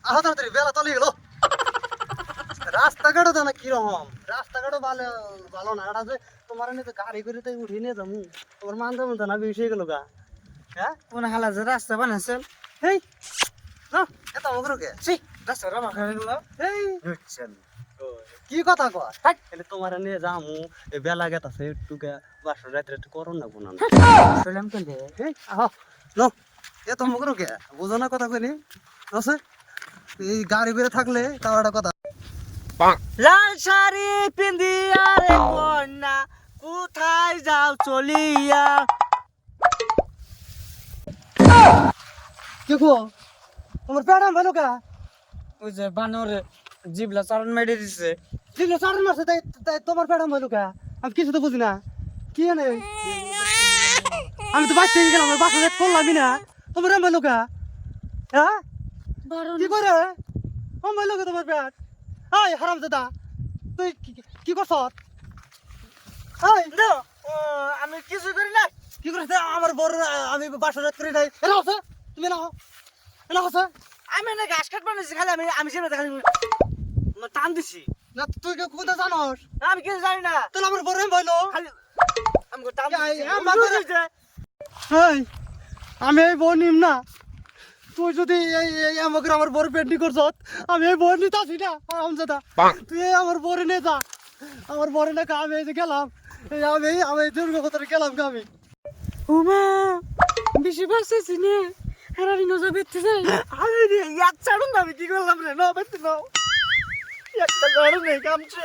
আহ তাড়াতাড়ি বেলা তলে গেল রাস্তাঘাটও জানা কিরকম রাস্তাঘাটও ভালো ভালো না এটা যে তোমার এনে তো গাড়ি করে তাই উঠিয়ে নিয়ে যাবো তোমার মান যাবো তো না বেশি গেল গা হ্যাঁ কোন হালা যে রাস্তা বানাইছেন হেই না এত মগরো কে ছি রাস্তা রামা খাই গেল হেই বুঝছেন কি কথা কয় তাহলে তোমার নিয়ে যামু এই বেলা গেতাছে একটু বাসর রাত্রে একটু করুন না গুনা শুনলাম কেন হেই আহ নো এত মগরো কে বুঝো না কথা কইনি আছে এই গাড়ি করে থাকলে তাও একটা কথা লাল শাড়ি পিন্দিয়া রে কন্যা কোথায় যাও চলিয়া কি গো তোমার প্যাডাম ভালো কা ওই যে বানর জিবলা চারণ মেরে দিছে দিলে চারণ মারছে তাই তাই তোমার প্যাডাম ভালো কা আমি কিছু তো বুঝি না কি জানে আমি তো বাচ্চা গেলাম আমার বাসা রেট করলামই না তোমার এম ভালো কা হ্যাঁ কি করে ও ভালো কা তোমার প্যাড এই হারাম দাদা তুই কি করছ এই না আমি কিছু করি না কি করছ আমার বড় আমি বাসা রেট করে নাই এরা আছে তুমি না এরা আছে আমি না ঘাস কাট বানাইছি খালি আমি যেটা খালি টান দিছি না তুই কি কোথা জানোস আমি কিছু জানি না তাহলে আমার বড় এম ভালো খালি আমাকে টান এই, দিছি আমার ঘরে- এই আমি এই বই নিম না তুই যদি এই আমাকে আমার বড় পেন্টি করছ আমি এই বই নিতে আসি না আমজাদা তুই এই আমার বড় নিয়ে যা আমার বড় না আমি এই যে গেলাম এই আমি দুর্গা কথা গেলাম আমি উমা বেশি বাসেছি নে হারারি নজর বেঁচতে যাই আমি ইয়াদ ছাড়ুন না আমি কি করলাম রে না বেঁচতে নাও একটা গাড়ি নেই কামছে